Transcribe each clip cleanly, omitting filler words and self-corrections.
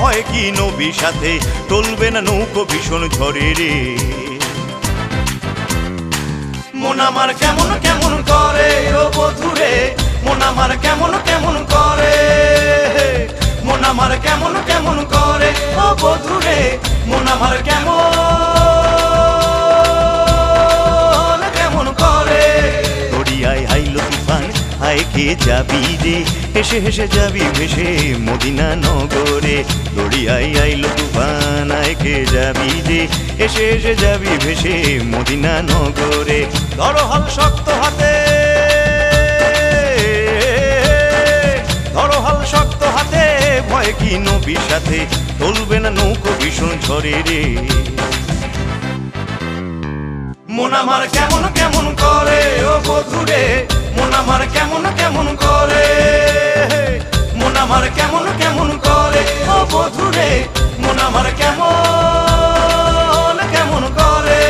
ভয় কি নবী সাথে টলবে না নৌকো ভীষণ ঝড়ে রে। মন আমার কেমন কেমন করে ও বধুরে, মন আমার কেমন কেমন করে, মন আমার কেমন কেমন করে ও বধুরে, মন আমার কেমন কেমন করে। দরিয়ায় আইলো তুফান আয় কে যাবি রে, হেসে হেসে যাবি ভেসে মদিনা নগরে। দরিয়ায় আইলো তুফান আয় কে যাবি রে, হেসে হেসে যাবি ভেসে মদিনা নগরে। ধরো হাল শক্ত হাতে, ধরো হাল শক্ত হাতে, ভয় কি নবীর সাথে টলবে না নৌকো ভীষণ ঝড়ে রে। মন আমার কেমন কেমন করে ও বধুরে, মন আমার কেমন কেমন করে, মন আমার কেমন কেমন করে ও বধুরে, মন আমার কেমন কেমন করে।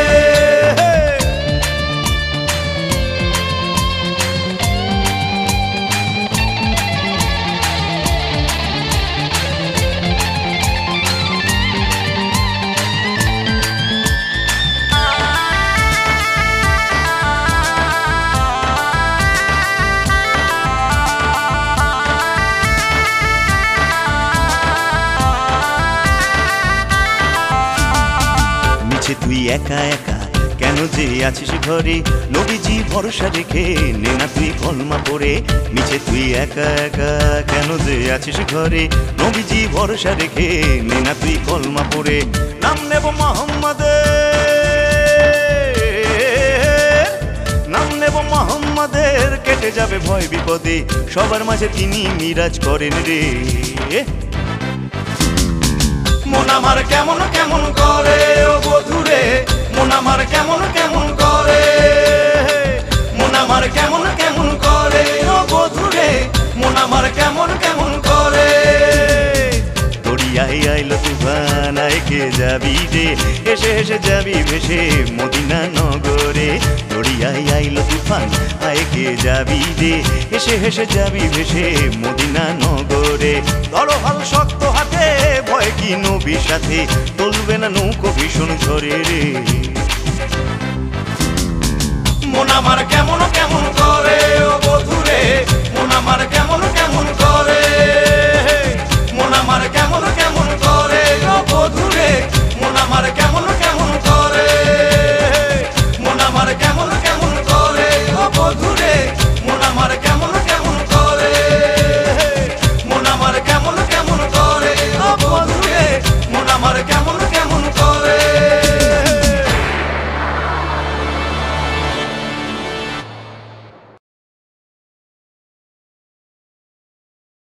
তুই একা একা কেন যে আছিস ঘরে, নবীজি ভরসা রেখে নে না তুই কলমা পড়ে। মিছে তুই একা একা কেন যে আছিস ঘরে, নবীজি ভরসা রেখে নে না তুই কলমা পড়ে। নাম নেব মোহাম্মদের, নাম নেব মোহাম্মদের, কেটে যাবে ভয় বিপদে, সবার মাঝে তিনি মিরাজ করেন রে। মন আমার কেমন কেমন করে ও বধুরে, মন আমার কেমন কেমন করে, মন আমার কেমন কেমন করে ও বধুরে, মন আমার কেমন কেমন করে। দরিয়ায় আইলো তুফান আয় কে যাবি রে, হেসে হেসে যাবি ভেসে মদিনা নগরে। দরিয়ায় আইলো তুফান আয় কে যাবি রে, হেসে হেসে যাবি ভেসে মদিনা নগরে। ধরো হাল শক্ত হাতে, ভয় কি নবীর সাথে টলবে না নৌকো ভীষণ ঝড়ে রে। মন আমার কেমন কেমন করে ও বধুরে, মন আমার কেমন কেমন করে, মন আমার কেমন কেমন করে ও বধুরে, মন আমার কেমন কেমন করে, মন আমার কেমন কেমন করে ও বধুরে, মন আমার কেমন কেমন করে, মন আমার কেমন কেমন করে ও বধুরে, মন আমার কেমন